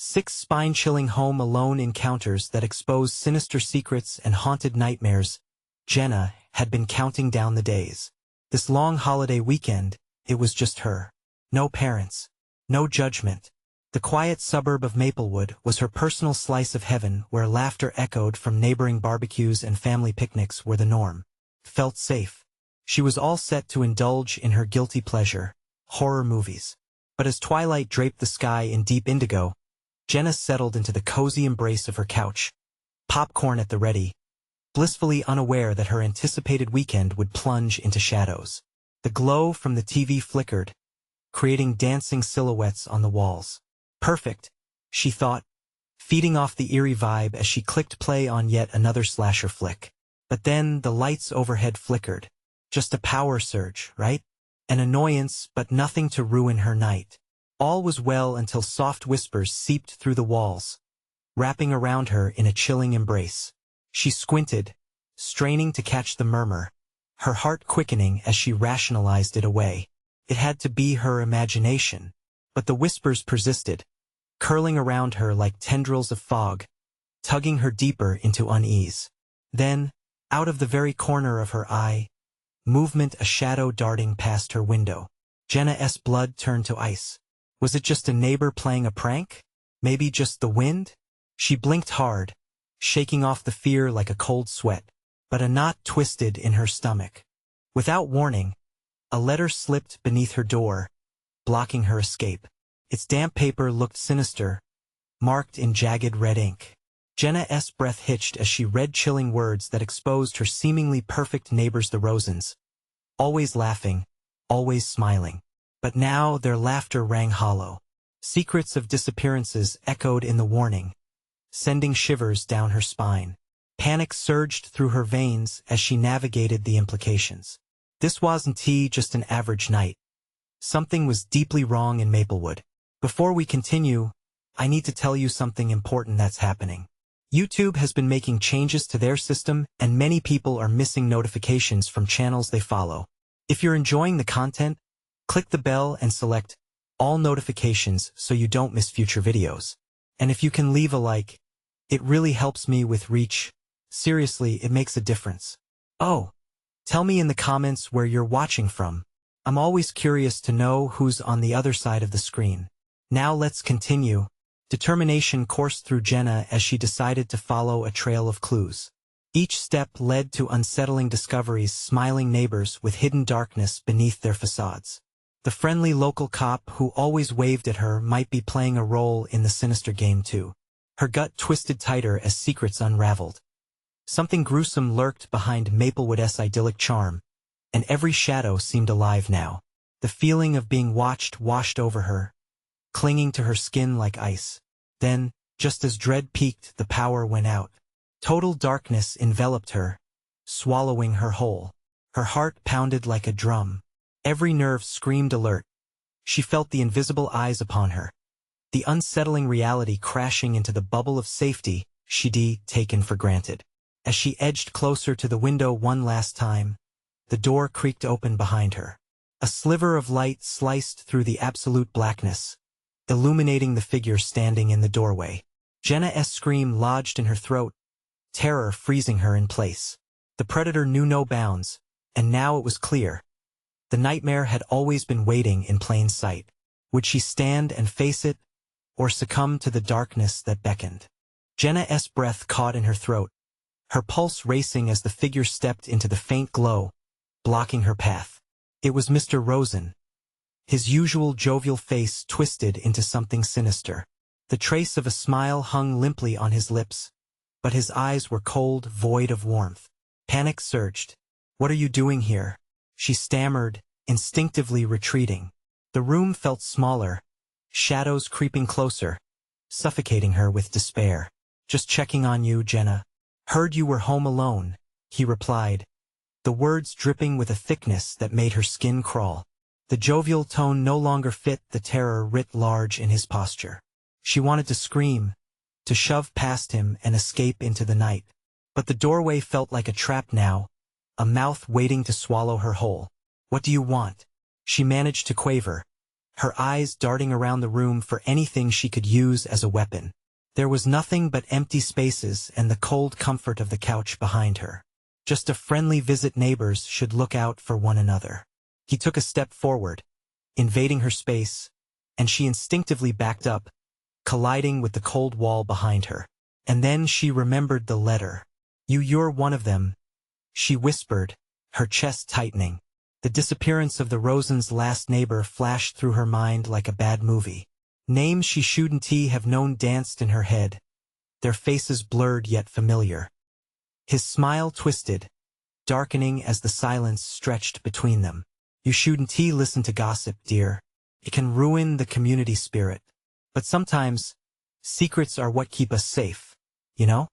6 spine-chilling home alone encounters that expose sinister secrets and haunted nightmares. Jenna had been counting down the days. This long holiday weekend, it was just her. No parents. No judgment. The quiet suburb of Maplewood was her personal slice of heaven where laughter echoed from neighboring barbecues and family picnics were the norm. Felt safe. She was all set to indulge in her guilty pleasure, horror movies. But as twilight draped the sky in deep indigo, Jenna settled into the cozy embrace of her couch, popcorn at the ready, blissfully unaware that her anticipated weekend would plunge into shadows. The glow from the TV flickered, creating dancing silhouettes on the walls. Perfect, she thought, feeding off the eerie vibe as she clicked play on yet another slasher flick. But then the lights overhead flickered. Just a power surge, right? An annoyance, but nothing to ruin her night. All was well until soft whispers seeped through the walls, wrapping around her in a chilling embrace. She squinted, straining to catch the murmur, her heart quickening as she rationalized it away. It had to be her imagination, but the whispers persisted, curling around her like tendrils of fog, tugging her deeper into unease. Then, out of the very corner of her eye, movement, a shadow darting past her window. Jenna's blood turned to ice. Was it just a neighbor playing a prank? Maybe just the wind? She blinked hard, shaking off the fear like a cold sweat, but a knot twisted in her stomach. Without warning, a letter slipped beneath her door, blocking her escape. Its damp paper looked sinister, marked in jagged red ink. Jenna's breath hitched as she read chilling words that exposed her seemingly perfect neighbors, the Rosens. Always laughing, always smiling. But now their laughter rang hollow. Secrets of disappearances echoed in the warning, sending shivers down her spine. Panic surged through her veins as she navigated the implications. This wasn't just an average night. Something was deeply wrong in Maplewood. Before we continue, I need to tell you something important that's happening. YouTube has been making changes to their system, and many people are missing notifications from channels they follow. If you're enjoying the content, click the bell and select all notifications so you don't miss future videos. And if you can leave a like, it really helps me with reach. Seriously, it makes a difference. Oh, tell me in the comments where you're watching from. I'm always curious to know who's on the other side of the screen. Now let's continue. Determination coursed through Jenna as she decided to follow a trail of clues. Each step led to unsettling discoveries, smiling neighbors with hidden darkness beneath their facades. The friendly local cop who always waved at her might be playing a role in the sinister game too. Her gut twisted tighter as secrets unraveled. Something gruesome lurked behind Maplewood's idyllic charm, and every shadow seemed alive now. The feeling of being watched washed over her, clinging to her skin like ice. Then, just as dread peaked, the power went out. Total darkness enveloped her, swallowing her whole. Her heart pounded like a drum. Every nerve screamed alert. She felt the invisible eyes upon her, the unsettling reality crashing into the bubble of safety she'd taken for granted. As she edged closer to the window one last time, the door creaked open behind her. A sliver of light sliced through the absolute blackness, illuminating the figure standing in the doorway. Jenna's scream lodged in her throat, terror freezing her in place. The predator knew no bounds, and now it was clear. The nightmare had always been waiting in plain sight. Would she stand and face it, or succumb to the darkness that beckoned? Jenna's breath caught in her throat, her pulse racing as the figure stepped into the faint glow, blocking her path. It was Mr. Rosen. His usual jovial face twisted into something sinister. The trace of a smile hung limply on his lips, but his eyes were cold, void of warmth. Panic surged. "What are you doing here?" she stammered, instinctively retreating. The room felt smaller, shadows creeping closer, suffocating her with despair. "Just checking on you, Jenna. Heard you were home alone," he replied, the words dripping with a thickness that made her skin crawl. The jovial tone no longer fit the terror writ large in his posture. She wanted to scream, to shove past him and escape into the night. But the doorway felt like a trap now, a mouth waiting to swallow her whole. "What do you want?" she managed to quaver, her eyes darting around the room for anything she could use as a weapon. There was nothing but empty spaces and the cold comfort of the couch behind her. Just a friendly visit. Neighbors should look out for one another. He took a step forward, invading her space, and she instinctively backed up, colliding with the cold wall behind her. And then she remembered the letter. You're one of them, she whispered, her chest tightening. The disappearance of the Rosen's last neighbor flashed through her mind like a bad movie. Names she shouldn't have known danced in her head, their faces blurred yet familiar. His smile twisted, darkening as the silence stretched between them. You shouldn't listen to gossip, dear. It can ruin the community spirit. But sometimes, secrets are what keep us safe, you know?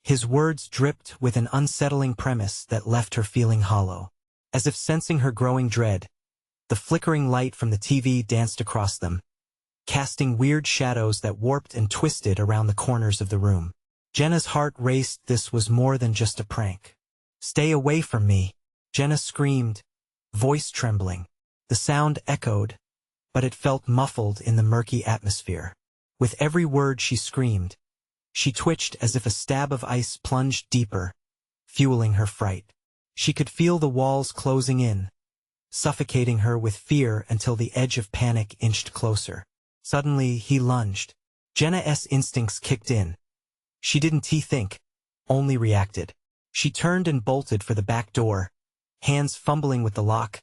His words dripped with an unsettling premise that left her feeling hollow. As if sensing her growing dread, the flickering light from the TV danced across them, casting weird shadows that warped and twisted around the corners of the room. Jenna's heart raced. This was more than just a prank. Stay away from me, Jenna screamed, voice trembling. The sound echoed, but it felt muffled in the murky atmosphere. With every word she screamed, she twitched as if a stab of ice plunged deeper, fueling her fright. She could feel the walls closing in, suffocating her with fear until the edge of panic inched closer. Suddenly, he lunged. Jenna's instincts kicked in. She didn't think, only reacted. She turned and bolted for the back door, hands fumbling with the lock,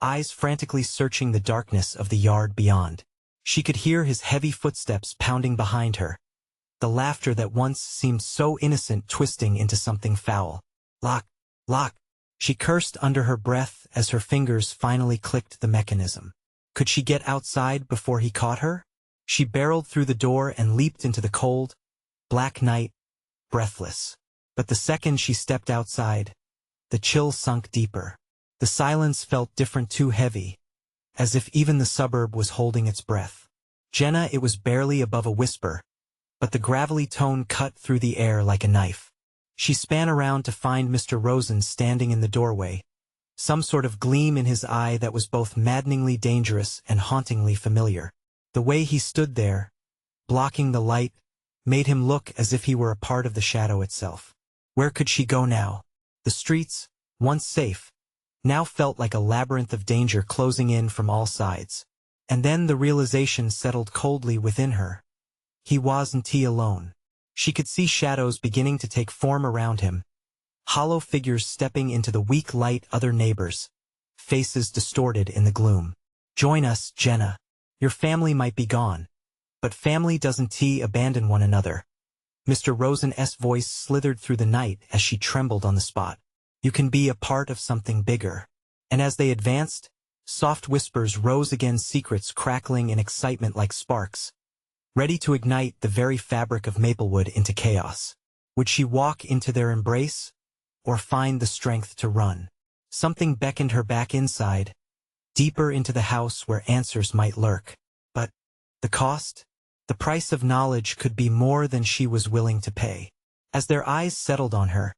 eyes frantically searching the darkness of the yard beyond. She could hear his heavy footsteps pounding behind her, the laughter that once seemed so innocent twisting into something foul. Lock, lock, she cursed under her breath as her fingers finally clicked the mechanism. Could she get outside before he caught her? She barreled through the door and leaped into the cold, black night, breathless. But the second she stepped outside, the chill sunk deeper. The silence felt different, too heavy, as if even the suburb was holding its breath. Jenna, it was barely above a whisper, but the gravelly tone cut through the air like a knife. She span around to find Mr. Rosen standing in the doorway, some sort of gleam in his eye that was both maddeningly dangerous and hauntingly familiar. The way he stood there, blocking the light, made him look as if he were a part of the shadow itself. Where could she go now? The streets, once safe, now felt like a labyrinth of danger closing in from all sides. And then the realization settled coldly within her. He wasn't alone. She could see shadows beginning to take form around him, hollow figures stepping into the weak light, other neighbors, faces distorted in the gloom. Join us, Jenna. Your family might be gone, but family doesn't abandon one another. Mr. Rosen's voice slithered through the night as she trembled on the spot. You can be a part of something bigger. And as they advanced, soft whispers rose again, secrets crackling in excitement like sparks, ready to ignite the very fabric of Maplewood into chaos. Would she walk into their embrace, or find the strength to run? Something beckoned her back inside, deeper into the house where answers might lurk. But the cost? The price of knowledge could be more than she was willing to pay. As their eyes settled on her,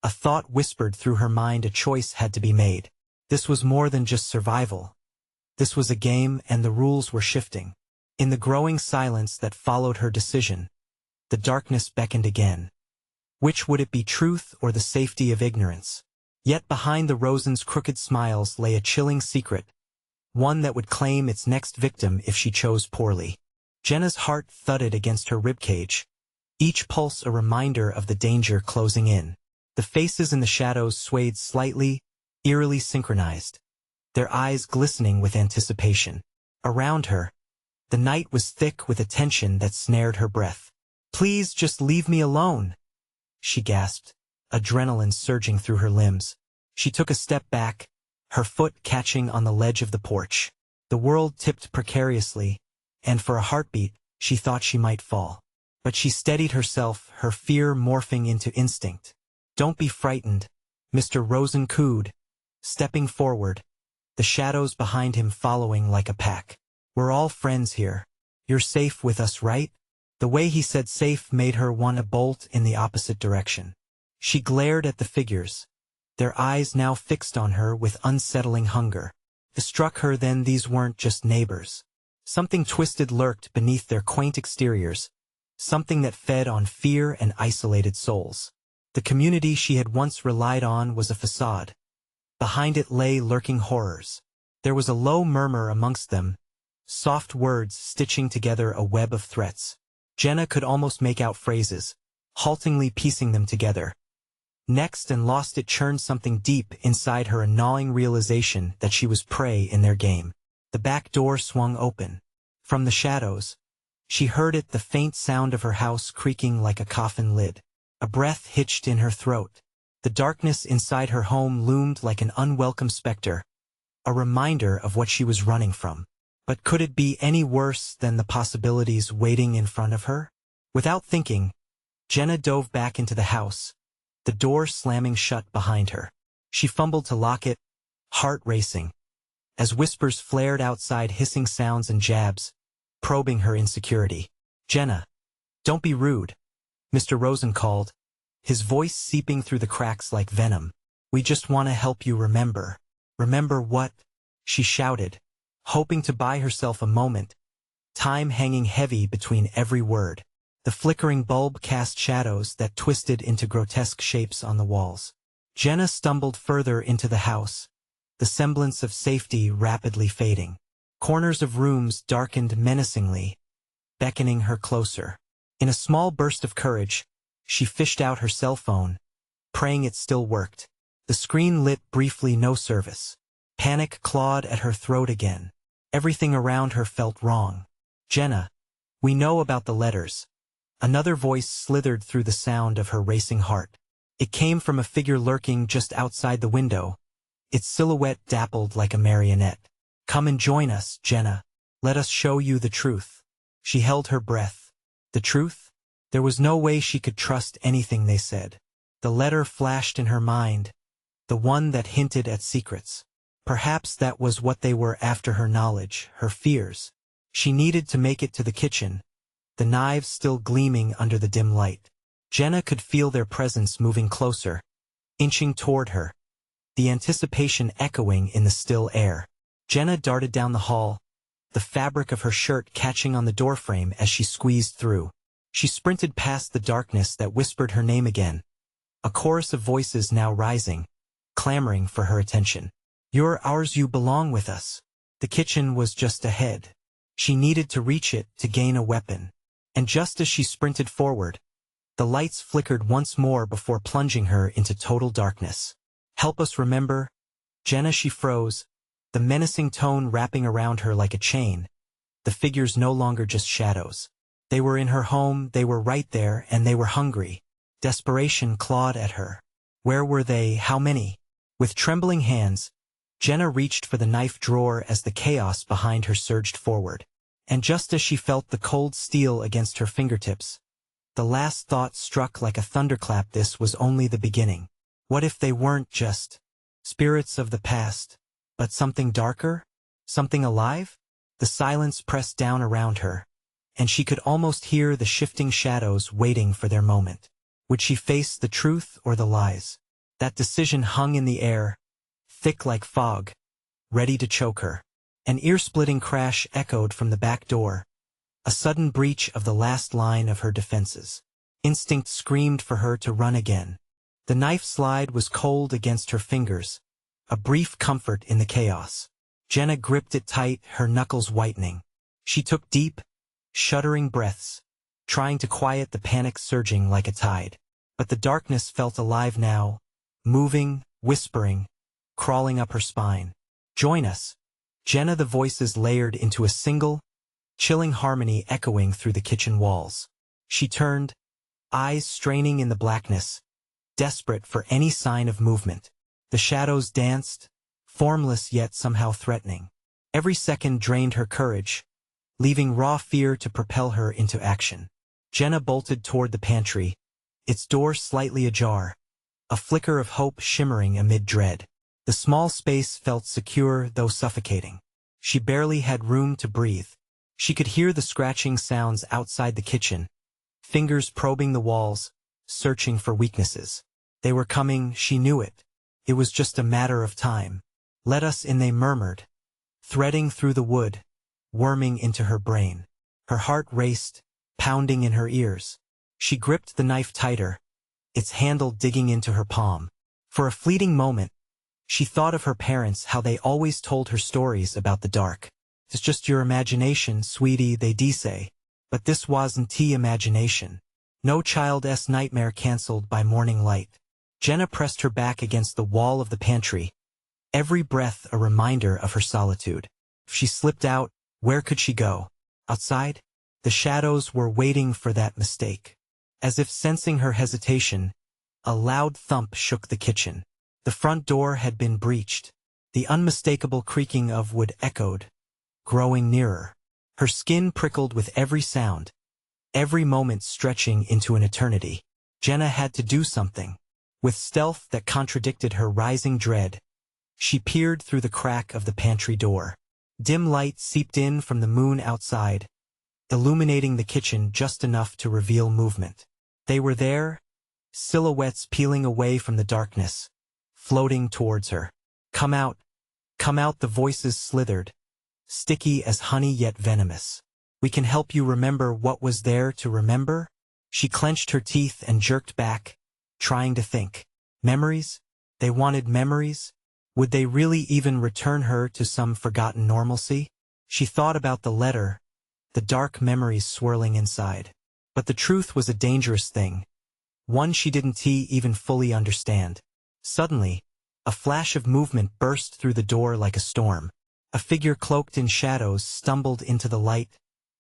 a thought whispered through her mind. A choice had to be made. This was more than just survival. This was a game, and the rules were shifting. In the growing silence that followed her decision, the darkness beckoned again. Which would it be, truth or the safety of ignorance? Yet behind the Rosen's crooked smiles lay a chilling secret, one that would claim its next victim if she chose poorly. Jenna's heart thudded against her ribcage, each pulse a reminder of the danger closing in. The faces in the shadows swayed slightly, eerily synchronized, their eyes glistening with anticipation. Around her, the night was thick with a tension that snared her breath. Please just leave me alone, she gasped, adrenaline surging through her limbs. She took a step back, her foot catching on the ledge of the porch. The world tipped precariously, and for a heartbeat, she thought she might fall. But she steadied herself, her fear morphing into instinct. Don't be frightened, Mr. Rosen cooed, stepping forward, the shadows behind him following like a pack. We're all friends here. You're safe with us, right? The way he said safe made her want to bolt in the opposite direction. She glared at the figures, their eyes now fixed on her with unsettling hunger. It struck her then these weren't just neighbors. Something twisted lurked beneath their quaint exteriors, something that fed on fear and isolated souls. The community she had once relied on was a facade. Behind it lay lurking horrors. There was a low murmur amongst them, soft words stitching together a web of threats. Jenna could almost make out phrases, haltingly piecing them together. Next and lost it churned something deep inside her, a gnawing realization that she was prey in their game. The back door swung open. From the shadows, she heard it, the faint sound of her house creaking like a coffin lid. A breath hitched in her throat. The darkness inside her home loomed like an unwelcome specter, a reminder of what she was running from. But could it be any worse than the possibilities waiting in front of her? Without thinking, Jenna dove back into the house, the door slamming shut behind her. She fumbled to lock it, heart racing, as whispers flared outside, hissing sounds and jabs, probing her insecurity. "Jenna, don't be rude," Mr. Rosen called, his voice seeping through the cracks like venom. "We just want to help you remember." "Remember what?" she shouted, hoping to buy herself a moment, time hanging heavy between every word. The flickering bulb cast shadows that twisted into grotesque shapes on the walls. Jenna stumbled further into the house, the semblance of safety rapidly fading. Corners of rooms darkened menacingly, beckoning her closer. In a small burst of courage, she fished out her cell phone, praying it still worked. The screen lit briefly, no service. Panic clawed at her throat again. Everything around her felt wrong. "Jenna, we know about the letters." Another voice slithered through the sound of her racing heart. It came from a figure lurking just outside the window, its silhouette dappled like a marionette. "Come and join us, Jenna. Let us show you the truth." She held her breath. The truth? There was no way she could trust anything they said. The letter flashed in her mind, the one that hinted at secrets. Perhaps that was what they were after, her knowledge, her fears. She needed to make it to the kitchen, the knives still gleaming under the dim light. Jenna could feel their presence moving closer, inching toward her, the anticipation echoing in the still air. Jenna darted down the hall, the fabric of her shirt catching on the doorframe as she squeezed through. She sprinted past the darkness that whispered her name again, a chorus of voices now rising, clamoring for her attention. "You're ours, you belong with us." The kitchen was just ahead. She needed to reach it to gain a weapon. And just as she sprinted forward, the lights flickered once more before plunging her into total darkness. "Help us remember." Jenna, she froze, the menacing tone wrapping around her like a chain. The figures no longer just shadows. They were in her home, they were right there, and they were hungry. Desperation clawed at her. Where were they? How many? With trembling hands, Jenna reached for the knife drawer as the chaos behind her surged forward. And just as she felt the cold steel against her fingertips, the last thought struck like a thunderclap. This was only the beginning. What if they weren't just spirits of the past, but something darker? Something alive? The silence pressed down around her, and she could almost hear the shifting shadows waiting for their moment. Would she face the truth or the lies? That decision hung in the air, thick like fog, ready to choke her. An ear-splitting crash echoed from the back door, a sudden breach of the last line of her defenses. Instinct screamed for her to run again. The knife slide was cold against her fingers, a brief comfort in the chaos. Jenna gripped it tight, her knuckles whitening. She took deep, shuddering breaths, trying to quiet the panic surging like a tide. But the darkness felt alive now, moving, whispering, crawling up her spine. "Join us." Jenna, the voices layered into a single, chilling harmony echoing through the kitchen walls. She turned, eyes straining in the blackness, desperate for any sign of movement. The shadows danced, formless yet somehow threatening. Every second drained her courage, leaving raw fear to propel her into action. Jenna bolted toward the pantry, its door slightly ajar, a flicker of hope shimmering amid dread. The small space felt secure, though suffocating. She barely had room to breathe. She could hear the scratching sounds outside the kitchen, fingers probing the walls, searching for weaknesses. They were coming, she knew it. It was just a matter of time. "Let us in," they murmured, threading through the wood, worming into her brain. Her heart raced, pounding in her ears. She gripped the knife tighter, its handle digging into her palm. For a fleeting moment, she thought of her parents, how they always told her stories about the dark. It's just your imagination, sweetie, they say. But this wasn't imagination. No child's nightmare cancelled by morning light. Jenna pressed her back against the wall of the pantry, every breath a reminder of her solitude. If she slipped out, where could she go? Outside? The shadows were waiting for that mistake. As if sensing her hesitation, a loud thump shook the kitchen. The front door had been breached. The unmistakable creaking of wood echoed, growing nearer. Her skin prickled with every sound, every moment stretching into an eternity. Jenna had to do something. With stealth that contradicted her rising dread, she peered through the crack of the pantry door. Dim light seeped in from the moon outside, illuminating the kitchen just enough to reveal movement. They were there, silhouettes peeling away from the darkness, floating towards her. Come out, the voices slithered, sticky as honey yet venomous. We can help you remember what was there to remember? She clenched her teeth and jerked back, trying to think. Memories? They wanted memories? Would they really even return her to some forgotten normalcy? She thought about the letter, the dark memories swirling inside. But the truth was a dangerous thing, one she didn't even fully understand. Suddenly, a flash of movement burst through the door like a storm. A figure cloaked in shadows stumbled into the light,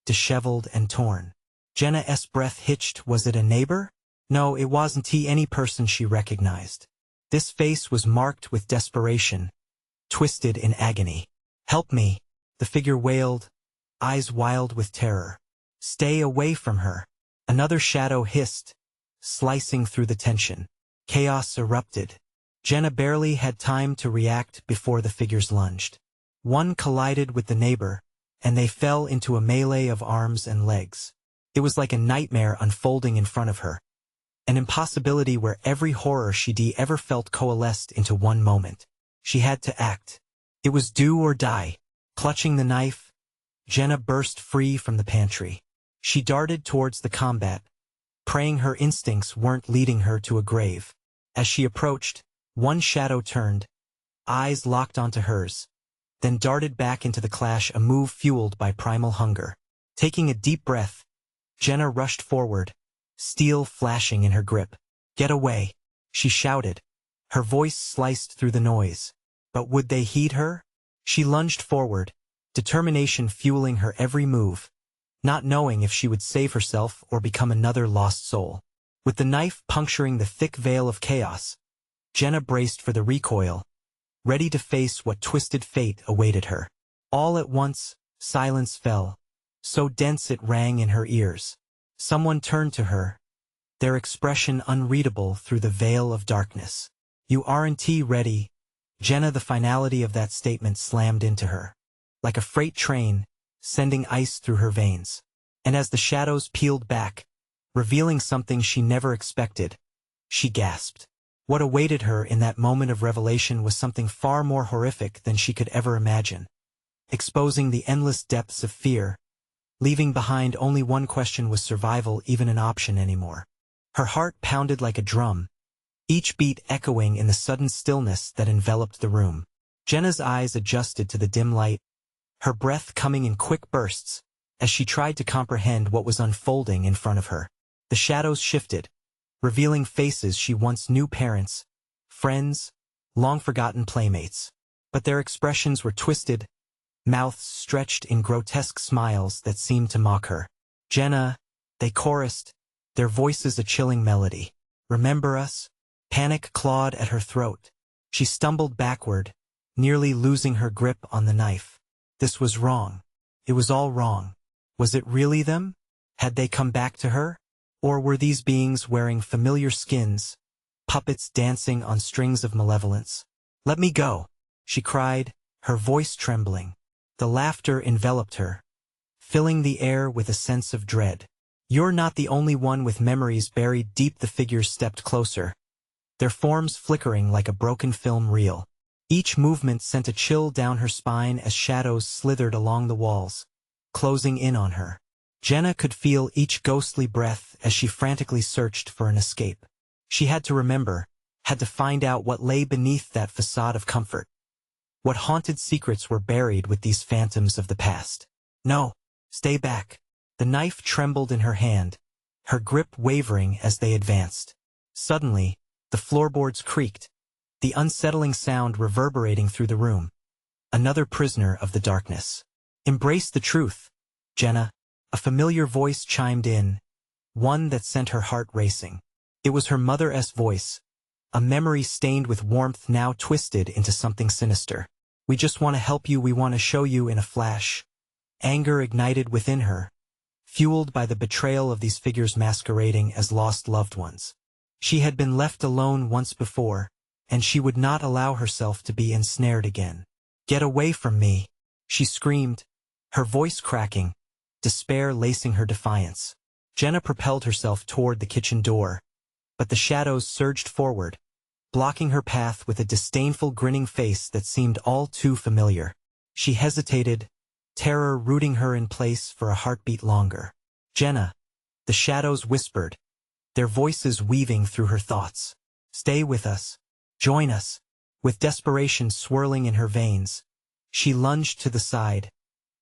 disheveled and torn. Jenna's breath hitched. Was it a neighbor? No, it wasn't any person she recognized. This face was marked with desperation, twisted in agony. Help me, the figure wailed, eyes wild with terror. Stay away from her. Another shadow hissed, slicing through the tension. Chaos erupted. Jenna barely had time to react before the figures lunged. One collided with the neighbor, and they fell into a melee of arms and legs. It was like a nightmare unfolding in front of her. An impossibility where every horror she'd ever felt coalesced into one moment. She had to act. It was do or die. Clutching the knife, Jenna burst free from the pantry. She darted towards the combat, praying her instincts weren't leading her to a grave. As she approached, one shadow turned, eyes locked onto hers, then darted back into the clash, a move fueled by primal hunger. Taking a deep breath, Jenna rushed forward, steel flashing in her grip. Get away, she shouted, her voice sliced through the noise. But would they heed her? She lunged forward, determination fueling her every move, not knowing if she would save herself or become another lost soul. With the knife puncturing the thick veil of chaos, Jenna braced for the recoil, ready to face what twisted fate awaited her. All at once, silence fell, so dense it rang in her ears. Someone turned to her, their expression unreadable through the veil of darkness. You aren't ready, Jenna. The finality of that statement slammed into her, like a freight train, sending ice through her veins. And as the shadows peeled back, revealing something she never expected, she gasped. What awaited her in that moment of revelation was something far more horrific than she could ever imagine, exposing the endless depths of fear, leaving behind only one question: was survival even an option anymore? Her heart pounded like a drum, each beat echoing in the sudden stillness that enveloped the room. Jenna's eyes adjusted to the dim light, her breath coming in quick bursts, as she tried to comprehend what was unfolding in front of her. The shadows shifted, revealing faces she once knew: parents, friends, long-forgotten playmates. But their expressions were twisted, mouths stretched in grotesque smiles that seemed to mock her. Jenna, they chorused, their voices a chilling melody. Remember us? Panic clawed at her throat. She stumbled backward, nearly losing her grip on the knife. This was wrong. It was all wrong. Was it really them? Had they come back to her? Or were these beings wearing familiar skins, puppets dancing on strings of malevolence? Let me go, she cried, her voice trembling. The laughter enveloped her, filling the air with a sense of dread. You're not the only one with memories buried deep. The figures stepped closer, their forms flickering like a broken film reel. Each movement sent a chill down her spine as shadows slithered along the walls, closing in on her. Jenna could feel each ghostly breath as she frantically searched for an escape. She had to remember, had to find out what lay beneath that facade of comfort. What haunted secrets were buried with these phantoms of the past? No, stay back. The knife trembled in her hand, her grip wavering as they advanced. Suddenly, the floorboards creaked, the unsettling sound reverberating through the room. Another prisoner of the darkness. Embrace the truth, Jenna. A familiar voice chimed in, one that sent her heart racing. It was her mother's voice, a memory stained with warmth now twisted into something sinister. We just want to help you, we want to show you in a flash. Anger ignited within her, fueled by the betrayal of these figures masquerading as lost loved ones. She had been left alone once before, and she would not allow herself to be ensnared again. Get away from me, she screamed, her voice cracking, despair lacing her defiance. Jenna propelled herself toward the kitchen door, but the shadows surged forward, blocking her path with a disdainful grinning face that seemed all too familiar. She hesitated, terror rooting her in place for a heartbeat longer. Jenna, the shadows whispered, their voices weaving through her thoughts. Stay with us. Join us. With desperation swirling in her veins, she lunged to the side,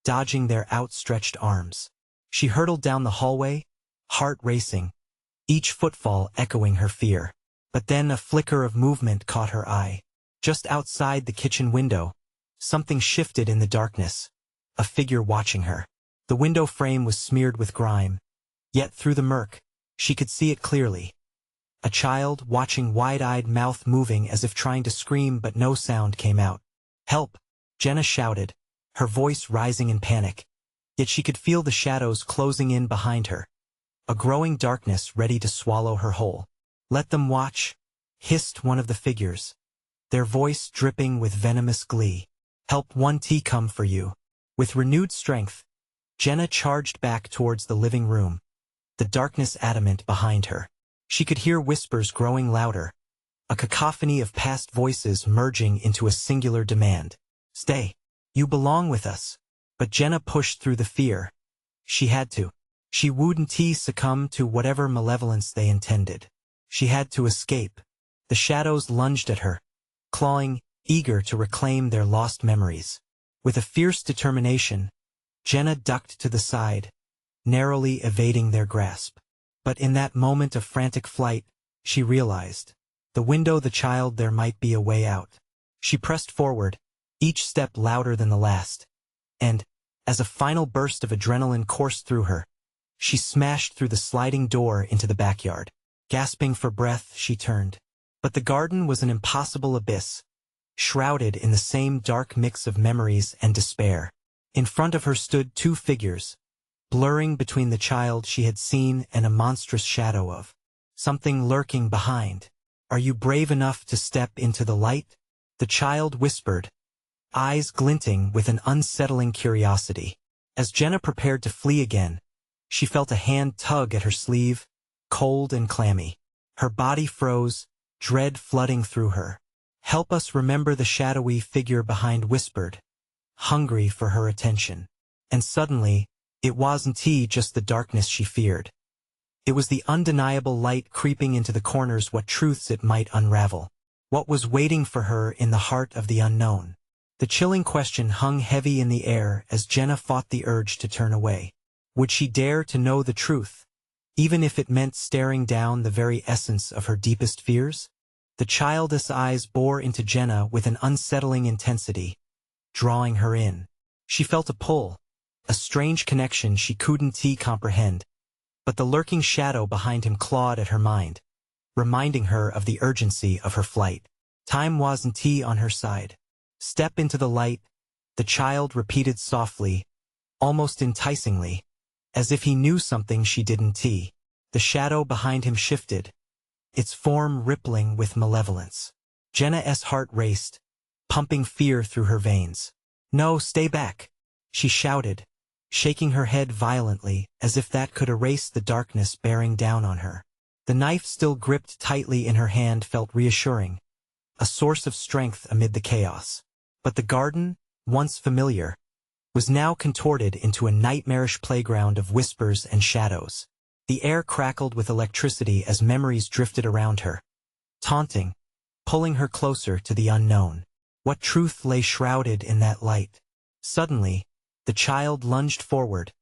dodging their outstretched arms. She hurtled down the hallway, heart racing, each footfall echoing her fear. But then a flicker of movement caught her eye. Just outside the kitchen window, something shifted in the darkness, a figure watching her. The window frame was smeared with grime, yet through the murk, she could see it clearly. A child watching, wide-eyed, mouth moving as if trying to scream, but no sound came out. Help! Jenna shouted, her voice rising in panic. Yet she could feel the shadows closing in behind her, a growing darkness ready to swallow her whole. Let them watch, hissed one of the figures, their voice dripping with venomous glee. Help, 1T come for you. With renewed strength, Jenna charged back towards the living room, the darkness adamant behind her. She could hear whispers growing louder, a cacophony of past voices merging into a singular demand. Stay. You belong with us. But Jenna pushed through the fear. She had to. She wouldn't succumb to whatever malevolence they intended. She had to escape. The shadows lunged at her, clawing, eager to reclaim their lost memories. With a fierce determination, Jenna ducked to the side, narrowly evading their grasp. But in that moment of frantic flight, she realized, the window, the child, there might be a way out. She pressed forward, each step louder than the last. And, as a final burst of adrenaline coursed through her, she smashed through the sliding door into the backyard. Gasping for breath, she turned. But the garden was an impossible abyss, shrouded in the same dark mix of memories and despair. In front of her stood two figures, blurring between the child she had seen and a monstrous shadow of something lurking behind. Are you brave enough to step into the light? The child whispered, eyes glinting with an unsettling curiosity. As Jenna prepared to flee again, she felt a hand tug at her sleeve, cold and clammy. Her body froze, dread flooding through her. Help us, remember, the shadowy figure behind whispered, hungry for her attention. And suddenly, it wasn't just the darkness she feared. It was the undeniable light creeping into the corners, what truths it might unravel. What was waiting for her in the heart of the unknown? The chilling question hung heavy in the air as Jenna fought the urge to turn away. Would she dare to know the truth, even if it meant staring down the very essence of her deepest fears? The childish eyes bore into Jenna with an unsettling intensity, drawing her in. She felt a pull, a strange connection she couldn't comprehend. But the lurking shadow behind him clawed at her mind, reminding her of the urgency of her flight. Time wasn't on her side. Step into the light, the child repeated softly, almost enticingly, as if he knew something she didn't. The shadow behind him shifted, its form rippling with malevolence. Jenna's heart raced, pumping fear through her veins. No, stay back, she shouted, shaking her head violently as if that could erase the darkness bearing down on her. The knife still gripped tightly in her hand felt reassuring, a source of strength amid the chaos. But the garden, once familiar, was now contorted into a nightmarish playground of whispers and shadows. The air crackled with electricity as memories drifted around her, taunting, pulling her closer to the unknown. What truth lay shrouded in that light? Suddenly, the child lunged forward,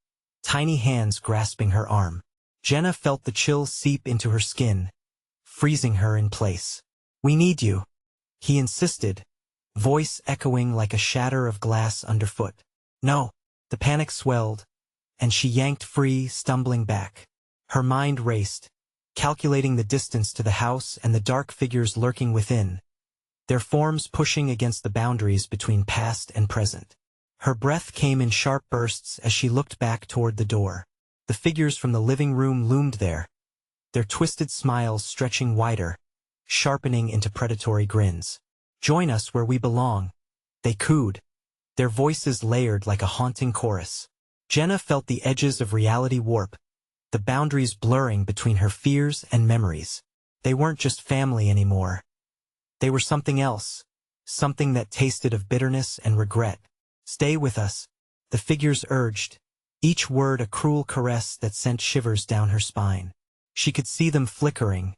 tiny hands grasping her arm. Jenna felt the chill seep into her skin, freezing her in place. "We need you," he insisted, voice echoing like a shatter of glass underfoot. "No." The panic swelled, and she yanked free, stumbling back. Her mind raced, calculating the distance to the house and the dark figures lurking within, their forms pushing against the boundaries between past and present. Her breath came in sharp bursts as she looked back toward the door. The figures from the living room loomed there, their twisted smiles stretching wider, sharpening into predatory grins. "Join us where we belong," they cooed, their voices layered like a haunting chorus. Jenna felt the edges of reality warp, the boundaries blurring between her fears and memories. They weren't just family anymore. They were something else, something that tasted of bitterness and regret. "Stay with us," the figures urged, each word a cruel caress that sent shivers down her spine. She could see them flickering,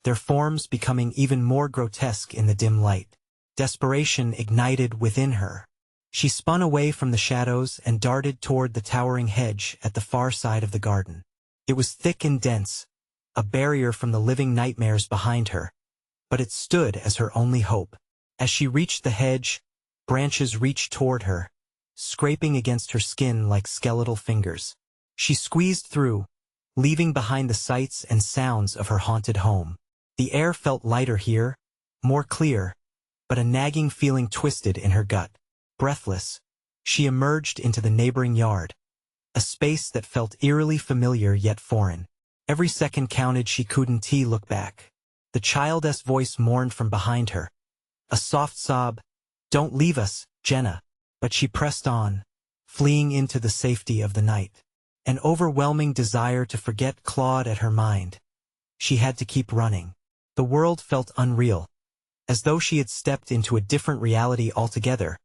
their forms becoming even more grotesque in the dim light. Desperation ignited within her. She spun away from the shadows and darted toward the towering hedge at the far side of the garden. It was thick and dense, a barrier from the living nightmares behind her, but it stood as her only hope. As she reached the hedge, branches reached toward her, scraping against her skin like skeletal fingers. She squeezed through, leaving behind the sights and sounds of her haunted home. The air felt lighter here, more clear, but a nagging feeling twisted in her gut. Breathless, she emerged into the neighboring yard, a space that felt eerily familiar yet foreign. Every second counted. She couldn't look back. The child's voice mourned from behind her, a soft sob, "Don't leave us, Jenna." But she pressed on, fleeing into the safety of the night. An overwhelming desire to forget clawed at her mind. She had to keep running. The world felt unreal, as though she had stepped into a different reality altogether,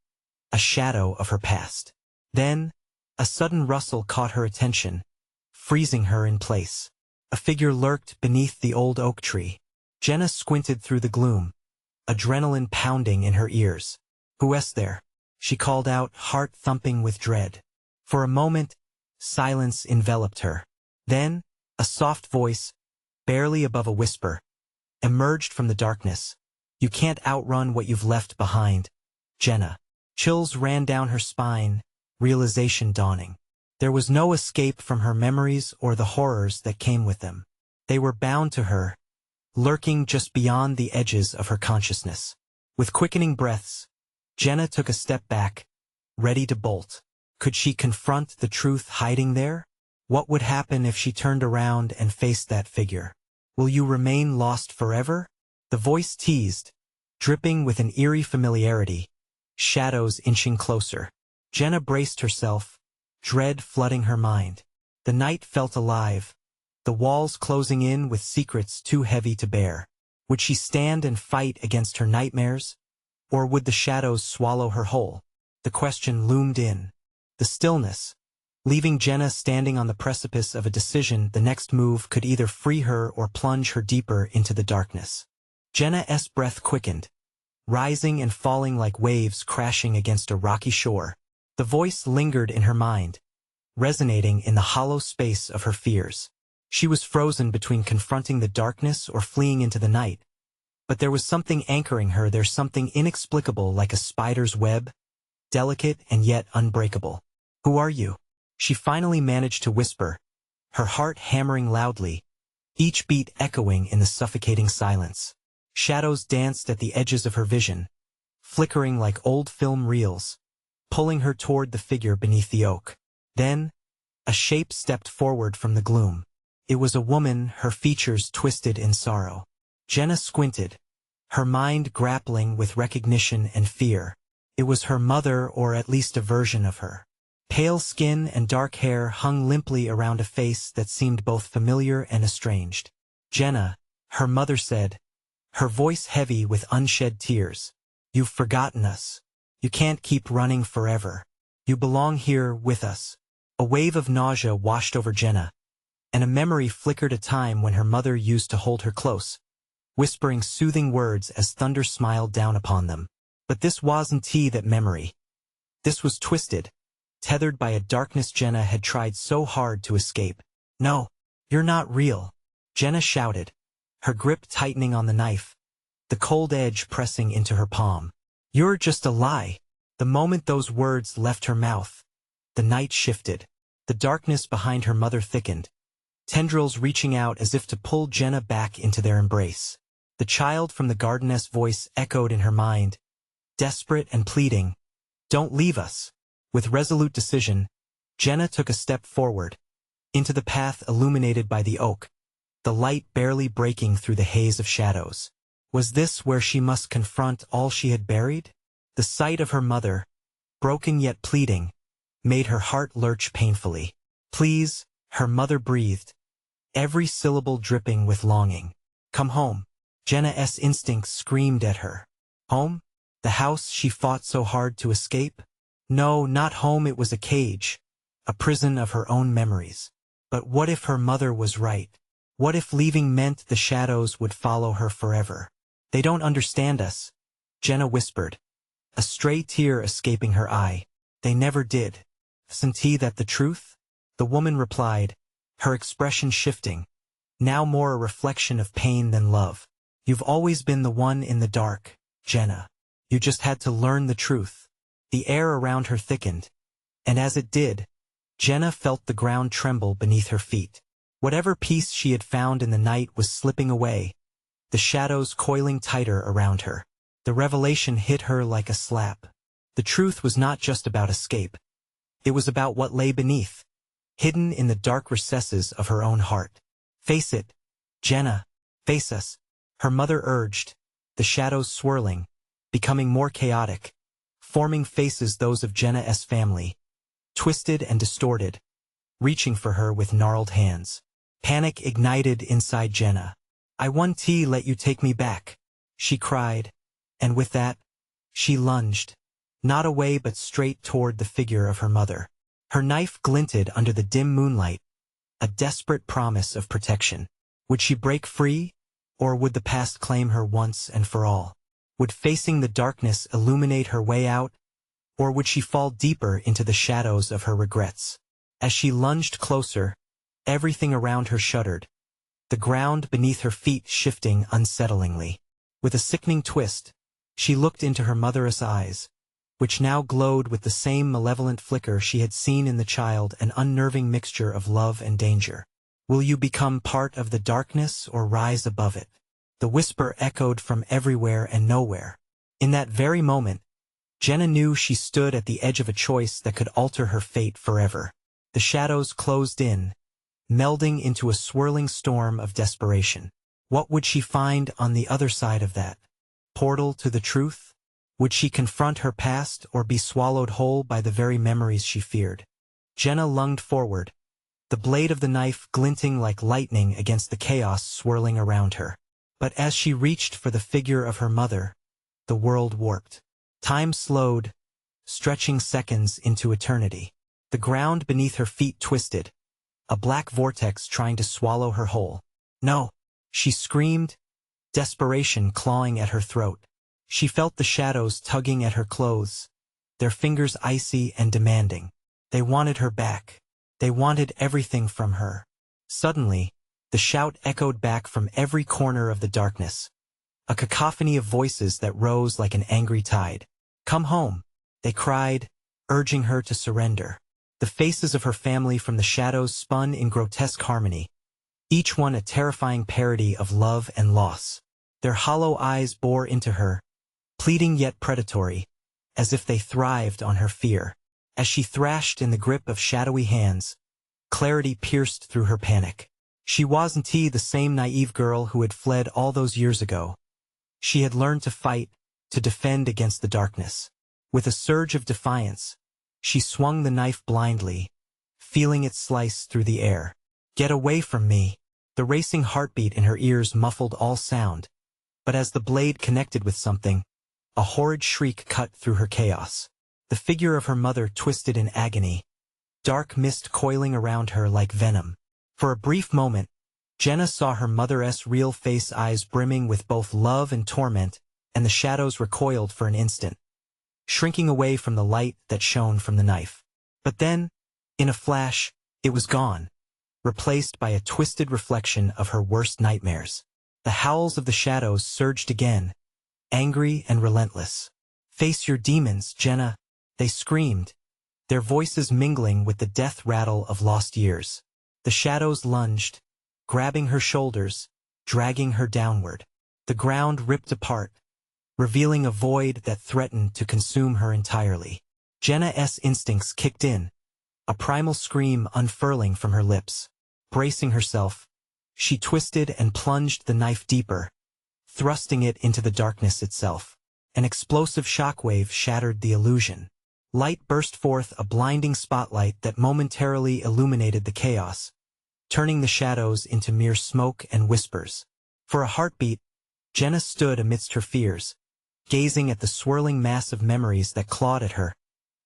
a shadow of her past. Then, a sudden rustle caught her attention, freezing her in place. A figure lurked beneath the old oak tree. Jenna squinted through the gloom, adrenaline pounding in her ears. "Who's there?" she called out, heart thumping with dread. For a moment, silence enveloped her. Then, a soft voice, barely above a whisper, emerged from the darkness. "You can't outrun what you've left behind, Jenna." Chills ran down her spine, realization dawning. There was no escape from her memories or the horrors that came with them. They were bound to her, lurking just beyond the edges of her consciousness. With quickening breaths, Jenna took a step back, ready to bolt. Could she confront the truth hiding there? What would happen if she turned around and faced that figure? "Will you remain lost forever?" The voice teased, dripping with an eerie familiarity, shadows inching closer. Jenna braced herself, dread flooding her mind. The night felt alive, the walls closing in with secrets too heavy to bear. Would she stand and fight against her nightmares? Or would the shadows swallow her whole? The question loomed in. The stillness, leaving Jenna standing on the precipice of a decision. The next move could either free her or plunge her deeper into the darkness. Jenna's breath quickened, rising and falling like waves crashing against a rocky shore. The voice lingered in her mind, resonating in the hollow space of her fears. She was frozen between confronting the darkness or fleeing into the night. But there was something anchoring her there, something inexplicable like a spider's web, delicate and yet unbreakable. "Who are you?" she finally managed to whisper, her heart hammering loudly, each beat echoing in the suffocating silence. Shadows danced at the edges of her vision, flickering like old film reels, pulling her toward the figure beneath the oak. Then, a shape stepped forward from the gloom. It was a woman, her features twisted in sorrow. Jenna squinted, her mind grappling with recognition and fear. It was her mother, or at least a version of her. Pale skin and dark hair hung limply around a face that seemed both familiar and estranged. "Jenna," her mother said, her voice heavy with unshed tears. "You've forgotten us. You can't keep running forever. You belong here with us. A wave of nausea washed over Jenna, and a memory flickered a time when her mother used to hold her close, whispering soothing words as thunder smiled down upon them. But this wasn't that memory. This was twisted, tethered by a darkness Jenna had tried so hard to escape. No, you're not real, Jenna shouted, her grip tightening on the knife, the cold edge pressing into her palm. You're just a lie. The moment those words left her mouth, the night shifted. The darkness behind her mother thickened, tendrils reaching out as if to pull Jenna back into their embrace. The child from the gardeness voice echoed in her mind, desperate and pleading, "Don't leave us." With resolute decision, Jenna took a step forward, into the path illuminated by the oak, the light barely breaking through the haze of shadows. Was this where she must confront all she had buried? The sight of her mother, broken yet pleading, made her heart lurch painfully. "Please," her mother breathed, every syllable dripping with longing. "Come home." Jenna's instincts screamed at her. Home? The house she fought so hard to escape? No, not home. It was a cage, a prison of her own memories. But what if her mother was right? What if leaving meant the shadows would follow her forever? "They don't understand us," Jenna whispered, a stray tear escaping her eye. "They never did. Isn't that the truth?" The woman replied, her expression shifting, now more a reflection of pain than love. "You've always been the one in the dark, Jenna. You just had to learn the truth." The air around her thickened, and as it did, Jenna felt the ground tremble beneath her feet. Whatever peace she had found in the night was slipping away, the shadows coiling tighter around her. The revelation hit her like a slap. The truth was not just about escape. It was about what lay beneath, hidden in the dark recesses of her own heart. "Face it, Jenna, face us," her mother urged, the shadows swirling, becoming more chaotic, forming faces those of Jenna's family, twisted and distorted, reaching for her with gnarled hands. Panic ignited inside Jenna. "I want to let you take me back," she cried, and with that, she lunged, not away but straight toward the figure of her mother. Her knife glinted under the dim moonlight, a desperate promise of protection. Would she break free, or would the past claim her once and for all? Would facing the darkness illuminate her way out, or would she fall deeper into the shadows of her regrets? As she lunged closer, everything around her shuddered, the ground beneath her feet shifting unsettlingly. With a sickening twist, she looked into her mother's eyes, which now glowed with the same malevolent flicker she had seen in the child, an unnerving mixture of love and danger. "Will you become part of the darkness or rise above it?" The whisper echoed from everywhere and nowhere. In that very moment, Jenna knew she stood at the edge of a choice that could alter her fate forever. The shadows closed in, melding into a swirling storm of desperation. What would she find on the other side of that portal to the truth? Would she confront her past or be swallowed whole by the very memories she feared? Jenna lunged forward, the blade of the knife glinting like lightning against the chaos swirling around her. But as she reached for the figure of her mother, the world warped. Time slowed, stretching seconds into eternity. The ground beneath her feet twisted, a black vortex trying to swallow her whole. "No!" she screamed, desperation clawing at her throat. She felt the shadows tugging at her clothes, their fingers icy and demanding. They wanted her back. They wanted everything from her. Suddenly, the shout echoed back from every corner of the darkness, a cacophony of voices that rose like an angry tide. "Come home," they cried, urging her to surrender. The faces of her family from the shadows spun in grotesque harmony, each one a terrifying parody of love and loss. Their hollow eyes bore into her, pleading yet predatory, as if they thrived on her fear. As she thrashed in the grip of shadowy hands, clarity pierced through her panic. She wasn't the same naive girl who had fled all those years ago. She had learned to fight, to defend against the darkness. With a surge of defiance, she swung the knife blindly, feeling it slice through the air. "Get away from me!" The racing heartbeat in her ears muffled all sound, but as the blade connected with something, a horrid shriek cut through her chaos. The figure of her mother twisted in agony, dark mist coiling around her like venom. For a brief moment, Jenna saw her mother's real face, eyes brimming with both love and torment, and the shadows recoiled for an instant, shrinking away from the light that shone from the knife. But then, in a flash, it was gone, replaced by a twisted reflection of her worst nightmares. The howls of the shadows surged again, angry and relentless. "Face your demons, Jenna," they screamed, their voices mingling with the death rattle of lost years. The shadows lunged, grabbing her shoulders, dragging her downward. The ground ripped apart, revealing a void that threatened to consume her entirely. Jenna's instincts kicked in, a primal scream unfurling from her lips. Bracing herself, she twisted and plunged the knife deeper, thrusting it into the darkness itself. An explosive shockwave shattered the illusion. Light burst forth, a blinding spotlight that momentarily illuminated the chaos, turning the shadows into mere smoke and whispers. For a heartbeat, Jenna stood amidst her fears, gazing at the swirling mass of memories that clawed at her,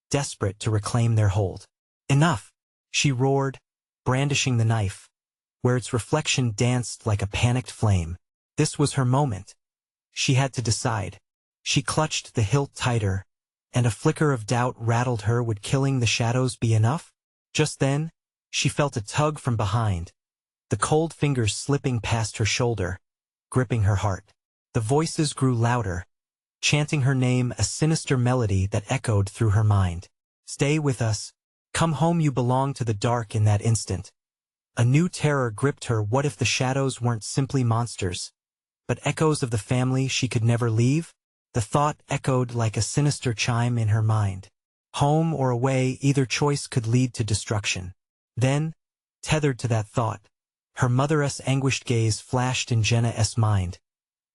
desperate to reclaim their hold. "Enough!" she roared, brandishing the knife, where its reflection danced like a panicked flame. This was her moment. She had to decide. She clutched the hilt tighter, and a flicker of doubt rattled her. Would killing the shadows be enough? Just then, she felt a tug from behind, the cold fingers slipping past her shoulder, gripping her heart. The voices grew louder, chanting her name, a sinister melody that echoed through her mind. "Stay with us. Come home, you belong to the dark." In that instant, a new terror gripped her. What if the shadows weren't simply monsters, but echoes of the family she could never leave? The thought echoed like a sinister chime in her mind. Home or away, either choice could lead to destruction. Then, tethered to that thought, her mother's anguished gaze flashed in Jenna's mind,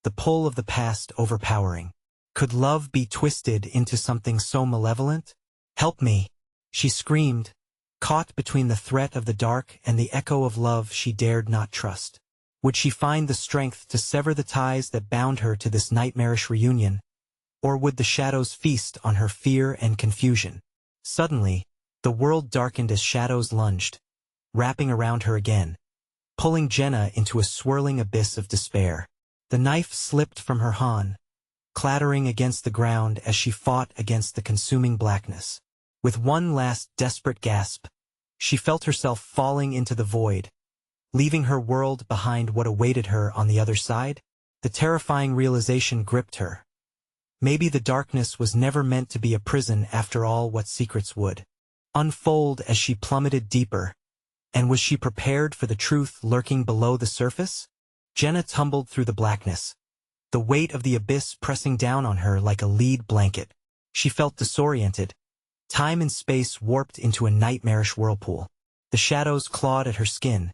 the pull of the past overpowering. Could love be twisted into something so malevolent? "Help me!" she screamed, caught between the threat of the dark and the echo of love she dared not trust. Would she find the strength to sever the ties that bound her to this nightmarish reunion? Or would the shadows feast on her fear and confusion? Suddenly, the world darkened as shadows lunged, wrapping around her again, pulling Jenna into a swirling abyss of despair. The knife slipped from her hand, clattering against the ground as she fought against the consuming blackness. With one last desperate gasp, she felt herself falling into the void, leaving her world behind. What awaited her on the other side? The terrifying realization gripped her. Maybe the darkness was never meant to be a prison after all. What secrets would unfold as she plummeted deeper? And was she prepared for the truth lurking below the surface? Jenna tumbled through the blackness, the weight of the abyss pressing down on her like a lead blanket. She felt disoriented, time and space warped into a nightmarish whirlpool. The shadows clawed at her skin,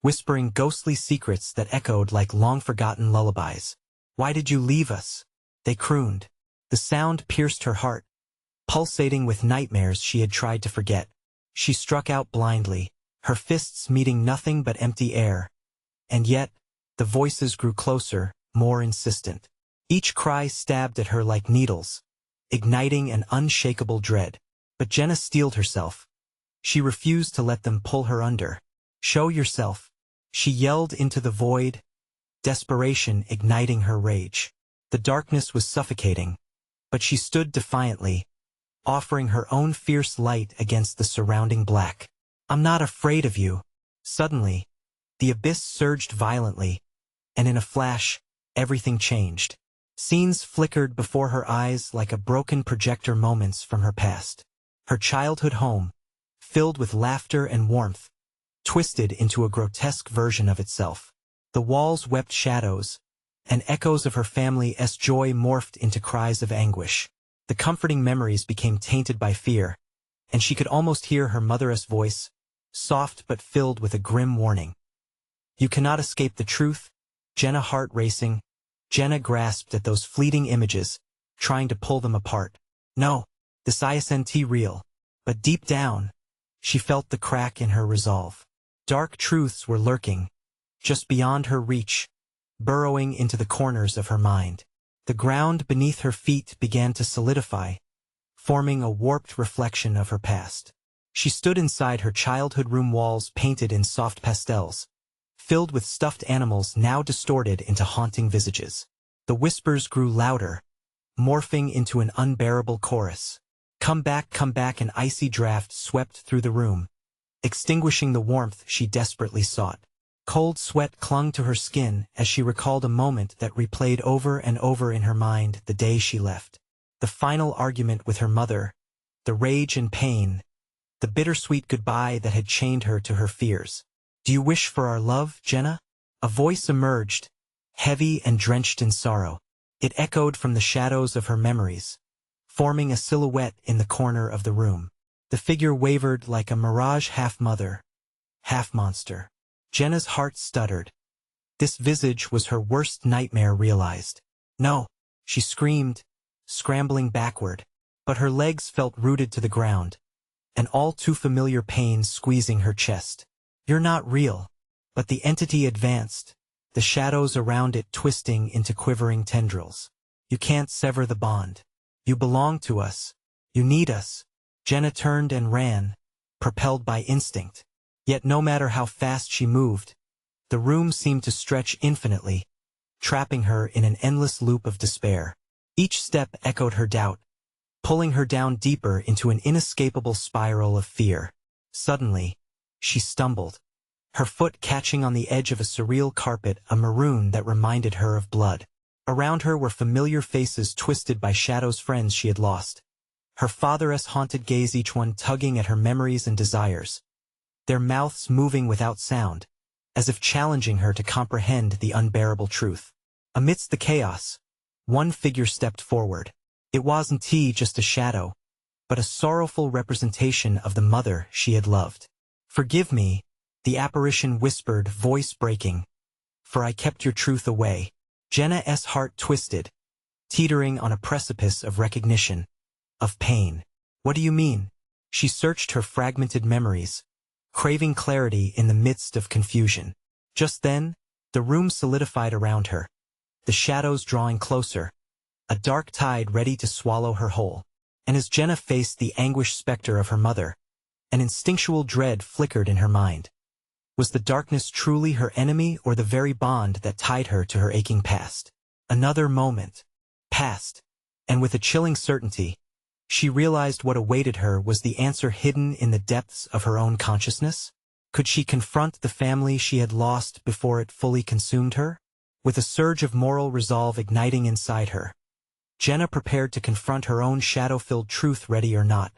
whispering ghostly secrets that echoed like long-forgotten lullabies. "Why did you leave us?" they crooned. The sound pierced her heart, pulsating with nightmares she had tried to forget. She struck out blindly, her fists meeting nothing but empty air. And yet, the voices grew closer, more insistent. Each cry stabbed at her like needles, igniting an unshakable dread. But Jenna steeled herself. She refused to let them pull her under. "Show yourself," she yelled into the void, desperation igniting her rage. The darkness was suffocating, but she stood defiantly, offering her own fierce light against the surrounding black. "I'm not afraid of you." Suddenly, the abyss surged violently, and in a flash, everything changed. Scenes flickered before her eyes like a broken projector, moments from her past. Her childhood home, filled with laughter and warmth, twisted into a grotesque version of itself. The walls wept shadows, and echoes of her family's joy morphed into cries of anguish. The comforting memories became tainted by fear, and she could almost hear her mother's voice, soft but filled with a grim warning. "You cannot escape the truth." Jenna, heart racing, Jenna grasped at those fleeting images, trying to pull them apart. No, this isn't real. But deep down, she felt the crack in her resolve. Dark truths were lurking, just beyond her reach, burrowing into the corners of her mind. The ground beneath her feet began to solidify, forming a warped reflection of her past. She stood inside her childhood room, walls painted in soft pastels, filled with stuffed animals now distorted into haunting visages. The whispers grew louder, morphing into an unbearable chorus. Come back, an icy draft swept through the room, extinguishing the warmth she desperately sought. Cold sweat clung to her skin as she recalled a moment that replayed over and over in her mind the day she left. The final argument with her mother, the rage and pain, the bittersweet goodbye that had chained her to her fears. Do you wish for our love, Jenna? A voice emerged, heavy and drenched in sorrow. It echoed from the shadows of her memories, forming a silhouette in the corner of the room. The figure wavered like a mirage, half mother, half monster. Jenna's heart stuttered. This visage was her worst nightmare realized. No, she screamed, scrambling backward, but her legs felt rooted to the ground, an all too familiar pain squeezing her chest. You're not real. But the entity advanced, the shadows around it twisting into quivering tendrils. You can't sever the bond. You belong to us. You need us. Jenna turned and ran, propelled by instinct. Yet no matter how fast she moved, the room seemed to stretch infinitely, trapping her in an endless loop of despair. Each step echoed her doubt, pulling her down deeper into an inescapable spiral of fear. Suddenly, she stumbled, her foot catching on the edge of a surreal carpet, a maroon that reminded her of blood. Around her were familiar faces twisted by shadows, friends she had lost. Her father's haunted gaze, each one tugging at her memories and desires, their mouths moving without sound, as if challenging her to comprehend the unbearable truth. Amidst the chaos, one figure stepped forward. It wasn't just a shadow, but a sorrowful representation of the mother she had loved. Forgive me, the apparition whispered, voice breaking, for I kept your truth away. Jenna's heart twisted, teetering on a precipice of recognition, of pain. What do you mean? She searched her fragmented memories, craving clarity in the midst of confusion. Just then, the room solidified around her, the shadows drawing closer, a dark tide ready to swallow her whole. And as Jenna faced the anguished specter of her mother, an instinctual dread flickered in her mind. Was the darkness truly her enemy, or the very bond that tied her to her aching past? Another moment passed, and with a chilling certainty, she realized what awaited her was the answer hidden in the depths of her own consciousness. Could she confront the family she had lost before it fully consumed her? With a surge of moral resolve igniting inside her, Jenna prepared to confront her own shadow-filled truth. Ready or not,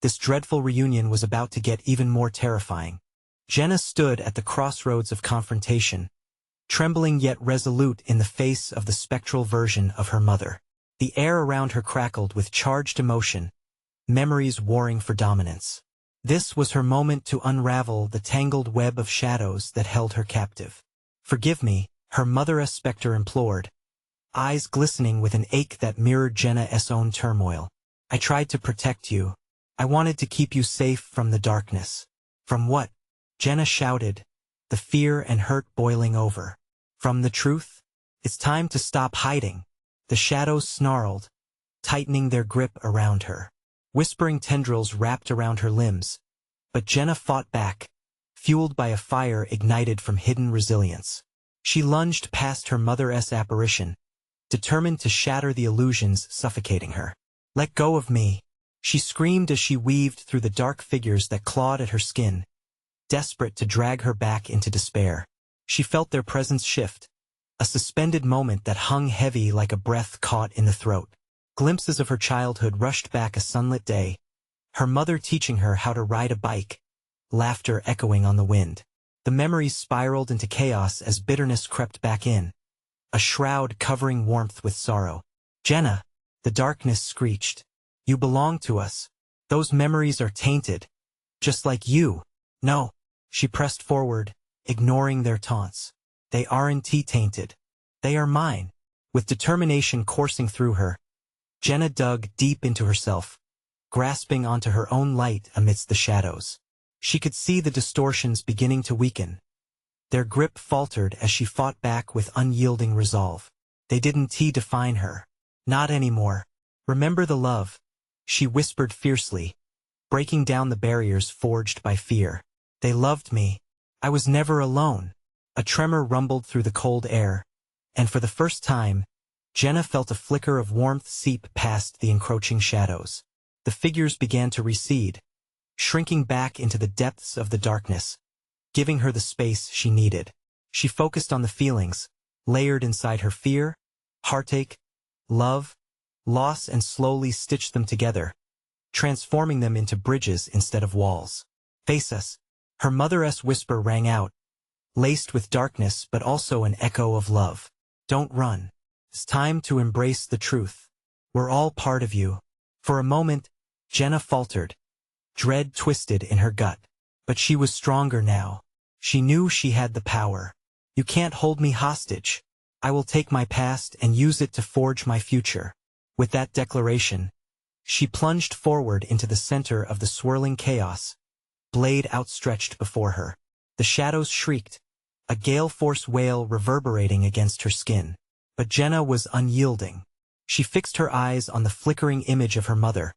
this dreadful reunion was about to get even more terrifying. Jenna stood at the crossroads of confrontation, trembling yet resolute in the face of the spectral version of her mother. The air around her crackled with charged emotion, memories warring for dominance. This was her moment to unravel the tangled web of shadows that held her captive. Forgive me, her mother's specter implored, eyes glistening with an ache that mirrored Jenna's own turmoil. I tried to protect you. I wanted to keep you safe from the darkness. From what? Jenna shouted, the fear and hurt boiling over. From the truth? It's time to stop hiding. The shadows snarled, tightening their grip around her. Whispering tendrils wrapped around her limbs, but Jenna fought back, fueled by a fire ignited from hidden resilience. She lunged past her mother's apparition, determined to shatter the illusions suffocating her. Let go of me, she screamed as she weaved through the dark figures that clawed at her skin, desperate to drag her back into despair. She felt their presence shift, a suspended moment that hung heavy like a breath caught in the throat. Glimpses of her childhood rushed back, a sunlit day, her mother teaching her how to ride a bike, laughter echoing on the wind. The memories spiraled into chaos as bitterness crept back in, a shroud covering warmth with sorrow. Jenna, the darkness screeched. You belong to us. Those memories are tainted, just like you. No, she pressed forward, ignoring their taunts. They aren't tainted. They are mine. With determination coursing through her, Jenna dug deep into herself, grasping onto her own light amidst the shadows. She could see the distortions beginning to weaken. Their grip faltered as she fought back with unyielding resolve. They didn't define her. Not anymore. Remember the love, she whispered fiercely, breaking down the barriers forged by fear. They loved me. I was never alone. A tremor rumbled through the cold air, and for the first time, Jenna felt a flicker of warmth seep past the encroaching shadows. The figures began to recede, shrinking back into the depths of the darkness, giving her the space she needed. She focused on the feelings, layered inside her: fear, heartache, love, loss, and slowly stitched them together, transforming them into bridges instead of walls. "Face us," her mother's whisper rang out, laced with darkness but also an echo of love. "Don't run. It's time to embrace the truth. We're all part of you." For a moment, Jenna faltered, dread twisted in her gut. But she was stronger now. She knew she had the power. "You can't hold me hostage. I will take my past and use it to forge my future." With that declaration, she plunged forward into the center of the swirling chaos, blade outstretched before her. The shadows shrieked, a gale-force wail reverberating against her skin. But Jenna was unyielding. She fixed her eyes on the flickering image of her mother,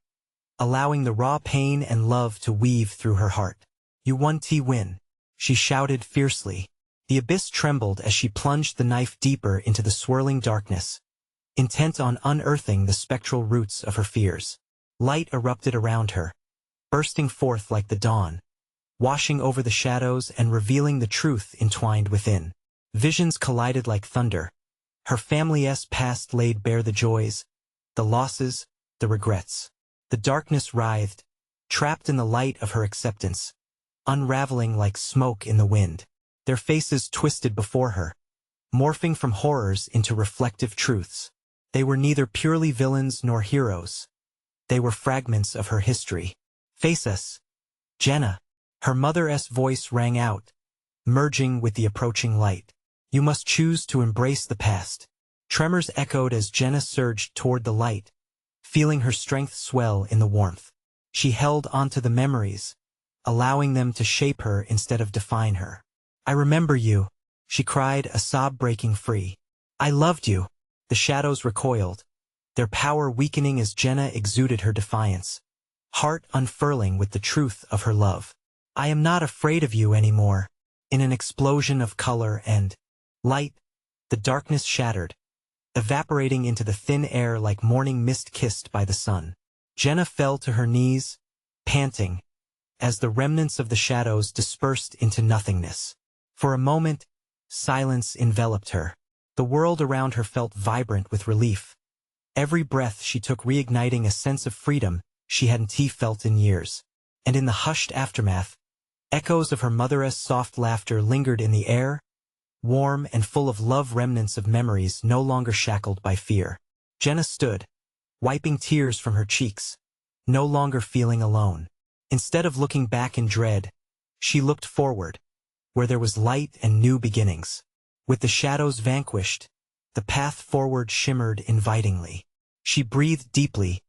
allowing the raw pain and love to weave through her heart. "You win," she shouted fiercely. The abyss trembled as she plunged the knife deeper into the swirling darkness, intent on unearthing the spectral roots of her fears. Light erupted around her, bursting forth like the dawn, washing over the shadows and revealing the truth entwined within. Visions collided like thunder. Her family's past laid bare: the joys, the losses, the regrets. The darkness writhed, trapped in the light of her acceptance, unraveling like smoke in the wind. Their faces twisted before her, morphing from horrors into reflective truths. They were neither purely villains nor heroes. They were fragments of her history. "Face us, Jenna," her mother's voice rang out, merging with the approaching light. "You must choose to embrace the past." Tremors echoed as Jenna surged toward the light, feeling her strength swell in the warmth. She held onto the memories, allowing them to shape her instead of define her. "I remember you," she cried, a sob breaking free. "I loved you." The shadows recoiled, their power weakening as Jenna exuded her defiance, heart unfurling with the truth of her love. "I am not afraid of you anymore." In an explosion of color and light, the darkness shattered, evaporating into the thin air like morning mist kissed by the sun. Jenna fell to her knees, panting, as the remnants of the shadows dispersed into nothingness. For a moment, silence enveloped her. The world around her felt vibrant with relief, every breath she took reigniting a sense of freedom she hadn't felt in years. And in the hushed aftermath, echoes of her mother's soft laughter lingered in the air, warm and full of love, remnants of memories no longer shackled by fear. Jenna stood, wiping tears from her cheeks, no longer feeling alone. Instead of looking back in dread, she looked forward, where there was light and new beginnings. With the shadows vanquished, the path forward shimmered invitingly. She breathed deeply,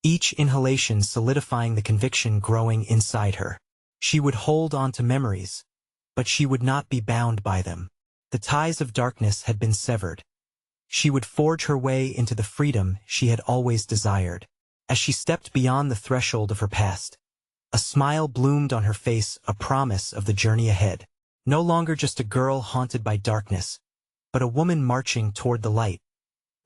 each inhalation solidifying the conviction growing inside her. She would hold on to memories, but she would not be bound by them. The ties of darkness had been severed. She would forge her way into the freedom she had always desired. As she stepped beyond the threshold of her past, a smile bloomed on her face, a promise of the journey ahead. No longer just a girl haunted by darkness, but a woman marching toward the light,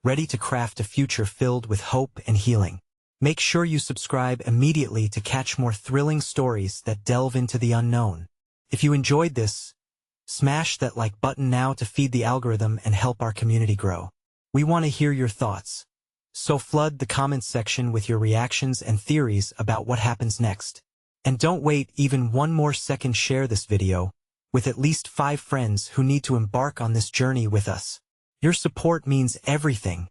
ready to craft a future filled with hope and healing. Make sure you subscribe immediately to catch more thrilling stories that delve into the unknown. If you enjoyed this, smash that like button now to feed the algorithm and help our community grow. We want to hear your thoughts, so flood the comments section with your reactions and theories about what happens next. And don't wait even one more second, share this video with at least 5 friends who need to embark on this journey with us. Your support means everything.